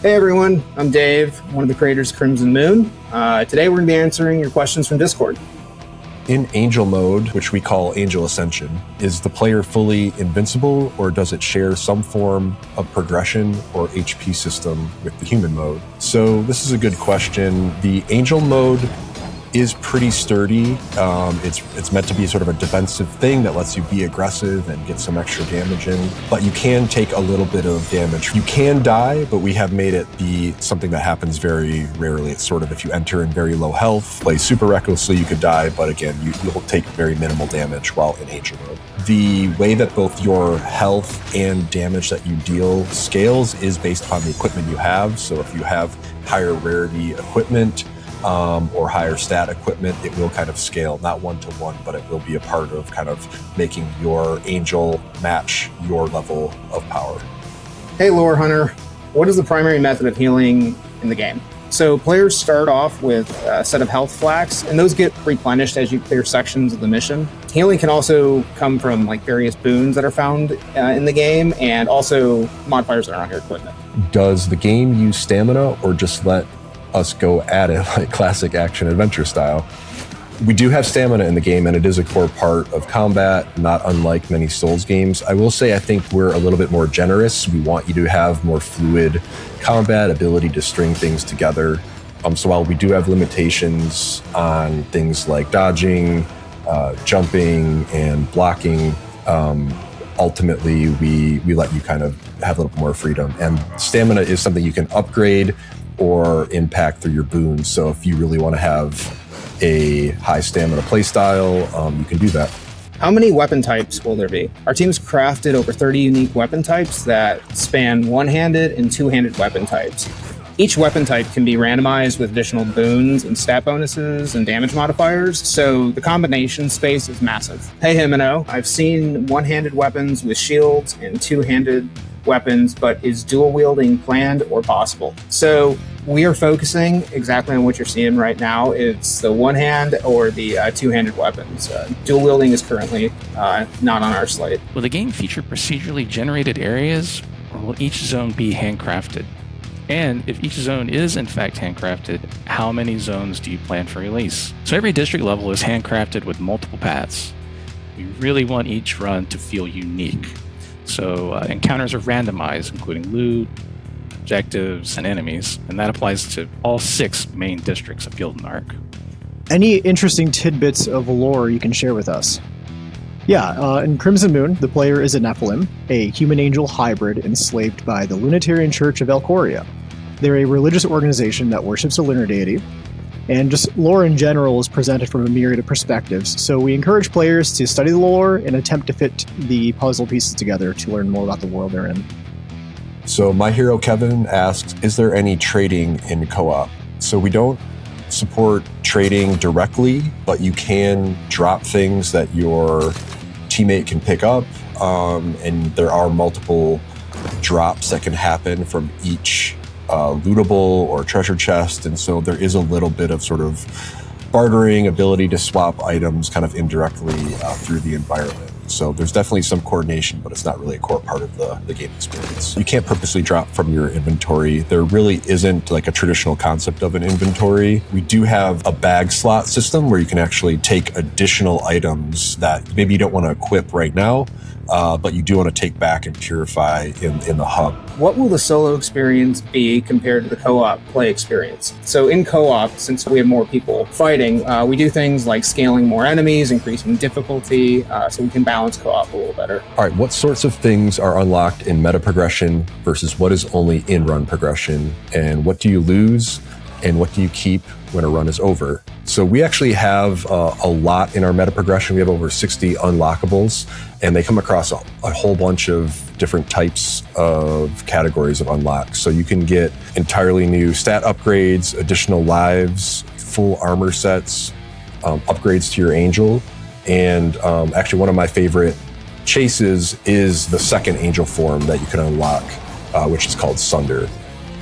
Hey everyone, I'm Dave, one of the creators of Crimson Moon. Today we're going to be answering your questions from Discord. In Angel mode, which we call Angel Ascension, is the player fully invincible, or does it share some form of progression or HP system with the human mode? So this is a good question. The Angel mode is pretty sturdy. It's meant to be sort of a defensive thing that lets you be aggressive and get some extra damage in, but you can take a little bit of damage. You can die, but we have made it be something that happens very rarely. It's sort of if you enter in very low health, play super recklessly, you could die, but again, you'll take very minimal damage while in Angel mode. The way that both your health and damage that you deal scales is based upon the equipment you have. So if you have higher rarity equipment, or higher stat equipment, it will kind of scale, not one-to-one, but it will be a part of kind of making your Angel match your level of power. Hey Lore Hunter, what is the primary method of healing in the game? So players start off with a set of health flax, and those get replenished as you clear sections of the mission. Healing can also come from like various boons that are found in the game, and also modifiers that are on your equipment. Does the game use stamina, or just let us go at it like classic action adventure style? We do have stamina in the game, and it is a core part of combat, not unlike many Souls games. I will say I think we're a little bit more generous. We want you to have more fluid combat, ability to string things together. So while we do have limitations on things like dodging, jumping, and blocking, ultimately we let you kind of have a little more freedom. And stamina is something you can upgrade or impact through your boons. So if you really want to have a high stamina playstyle, you can do that. How many weapon types will there be? Our team's crafted over 30 unique weapon types that span one-handed and two-handed weapon types. Each weapon type can be randomized with additional boons and stat bonuses and damage modifiers, so the combination space is massive. Hey Himeno, I've seen one-handed weapons with shields and two-handed weapons, but is dual wielding planned or possible? So we are focusing exactly on what you're seeing right now. It's the one hand or the two-handed weapons. Dual wielding is currently not on our slate. Will the game feature procedurally generated areas, or will each zone be handcrafted? And if each zone is in fact handcrafted, how many zones do you plan for release? So every district level is handcrafted with multiple paths. We really want each run to feel unique. So encounters are randomized, including loot, objectives, and enemies, and that applies to all 6 main districts of Guild and Arc. Any interesting tidbits of lore you can share with us? Yeah, in Crimson Moon, the player is a Nephilim, a human-angel hybrid enslaved by the Lunitarian Church of Elcoria. They're a religious organization that worships a lunar deity, and just lore in general is presented from a myriad of perspectives, so we encourage players to study the lore and attempt to fit the puzzle pieces together to learn more about the world they're in. So my hero Kevin asks, is there any trading in co-op? So we don't support trading directly, but you can drop things that your teammate can pick up, and there are multiple drops that can happen from each lootable or treasure chest, and so there is a little bit of sort of bartering, ability to swap items kind of indirectly through the environment. So there's definitely some coordination, but it's not really a core part of the game experience. You can't purposely drop from your inventory. There really isn't like a traditional concept of an inventory. We do have a bag slot system where you can actually take additional items that maybe you don't want to equip right now, but you do want to take back and purify in the hub. What will the solo experience be compared to the co-op play experience? So in co-op, since we have more people fighting, we do things like scaling more enemies, increasing difficulty, so we can balance co-op a little better. All right, what sorts of things are unlocked in meta progression versus what is only in run progression? And what do you lose and what do you keep when a run is over? So we actually have a lot in our meta progression. We have over 60 unlockables, and they come across a whole bunch of different types of categories of unlocks. So you can get entirely new stat upgrades, additional lives, full armor sets, upgrades to your angel. And actually one of my favorite chases is the second angel form that you can unlock, which is called Sunder.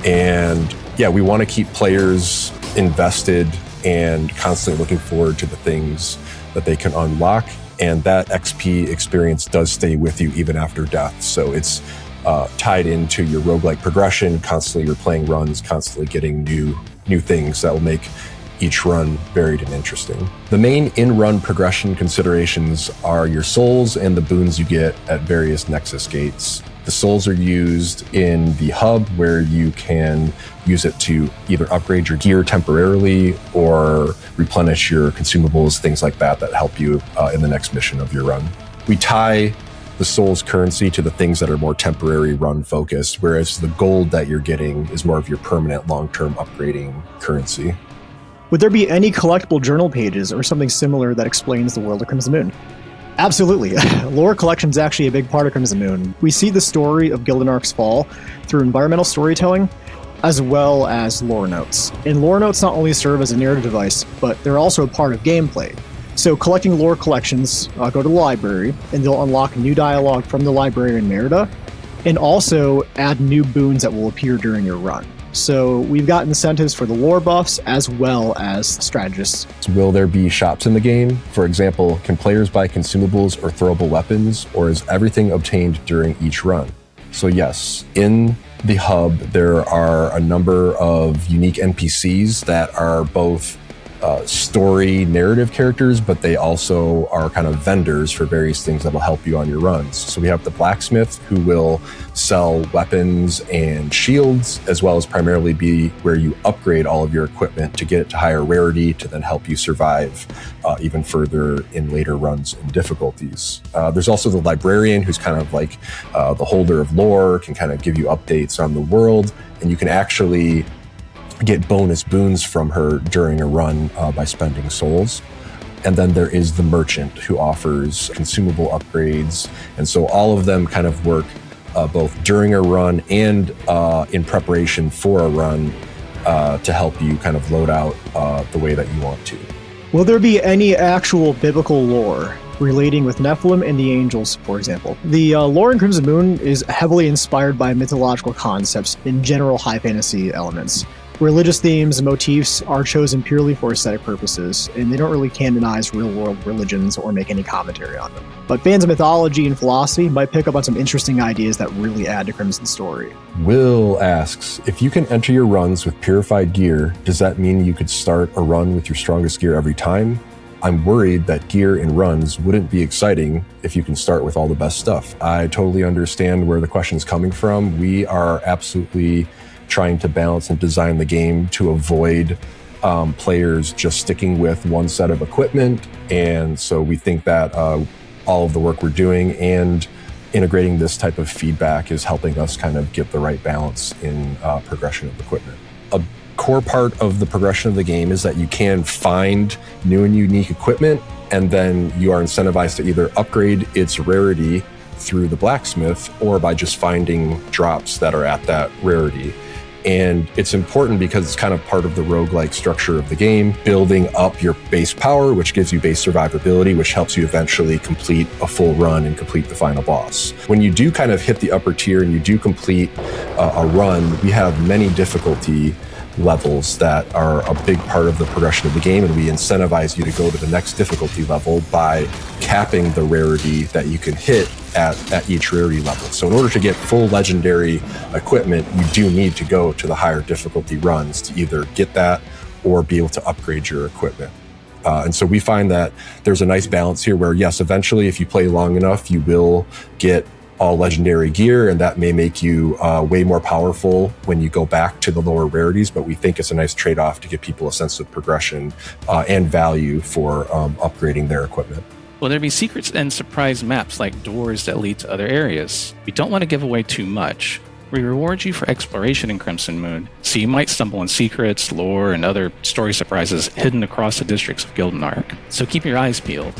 And yeah, we want to keep players invested and constantly looking forward to the things that they can unlock. And that XP experience does stay with you even after death. So it's tied into your roguelike progression. Constantly you're playing runs, constantly getting new things that will make each run varied and interesting. The main in-run progression considerations are your souls and the boons you get at various Nexus gates. The souls are used in the hub, where you can use it to either upgrade your gear temporarily or replenish your consumables, things like that help you in the next mission of your run. We tie the soul's currency to the things that are more temporary run focused, whereas the gold that you're getting is more of your permanent long-term upgrading currency. Would there be any collectible journal pages or something similar that explains the world of Crimson Moon? Absolutely. Lore collection is actually a big part of Crimson Moon. We see the story of Gildenark's fall through environmental storytelling, as well as lore notes. And lore notes not only serve as a narrative device, but they're also a part of gameplay. So collecting lore collections, go to the library, and they'll unlock new dialogue from the librarian Merida, and also add new boons that will appear during your run. So we've got incentives for the lore buffs as well as strategists. Will there be shops in the game? For example, can players buy consumables or throwable weapons, or is everything obtained during each run? So yes, in the hub, there are a number of unique NPCs that are both story narrative characters, but they also are kind of vendors for various things that will help you on your runs. So we have the blacksmith, who will sell weapons and shields, as well as primarily be where you upgrade all of your equipment to get it to higher rarity to then help you survive even further in later runs and difficulties. There's also the librarian, who's kind of like the holder of lore, can kind of give you updates on the world, and you can actually get bonus boons from her during a run by spending souls. And then there is the merchant, who offers consumable upgrades. And so all of them kind of work both during a run and in preparation for a run to help you kind of load out the way that you want to. Will there be any actual biblical lore relating with Nephilim and the angels, for example? The lore in Crimson Moon is heavily inspired by mythological concepts and general high fantasy elements. Religious themes and motifs are chosen purely for aesthetic purposes, and they don't really canonize real-world religions or make any commentary on them. But fans of mythology and philosophy might pick up on some interesting ideas that really add to Crimson's story. Will asks, if you can enter your runs with purified gear, does that mean you could start a run with your strongest gear every time? I'm worried that gear in runs wouldn't be exciting if you can start with all the best stuff. I totally understand where the question's coming from. We are absolutely trying to balance and design the game to avoid players just sticking with one set of equipment. And so we think that all of the work we're doing and integrating this type of feedback is helping us kind of get the right balance in progression of equipment. A core part of the progression of the game is that you can find new and unique equipment, and then you are incentivized to either upgrade its rarity through the blacksmith or by just finding drops that are at that rarity. And it's important because it's kind of part of the roguelike structure of the game, building up your base power, which gives you base survivability, which helps you eventually complete a full run and complete the final boss. When you do kind of hit the upper tier and you do complete a run, we have many difficulty levels that are a big part of the progression of the game, and we incentivize you to go to the next difficulty level by capping the rarity that you can hit at each rarity level. So in order to get full legendary equipment, you do need to go to the higher difficulty runs to either get that or be able to upgrade your equipment. And so we find that there's a nice balance here where, yes, eventually if you play long enough, you will get all legendary gear, and that may make you way more powerful when you go back to the lower rarities, but we think it's a nice trade-off to give people a sense of progression and value for upgrading their equipment. Will there be secrets and surprise maps like doors that lead to other areas? We don't want to give away too much. We reward you for exploration in Crimson Moon, so you might stumble on secrets, lore, and other story surprises hidden across the districts of Gildenark. So keep your eyes peeled.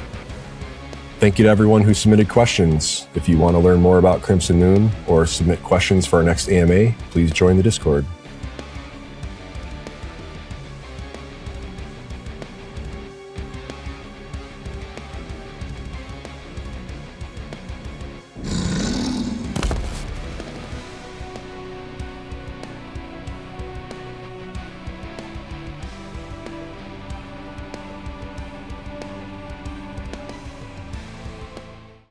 Thank you to everyone who submitted questions. If you want to learn more about Crimson Moon or submit questions for our next AMA, please join the Discord.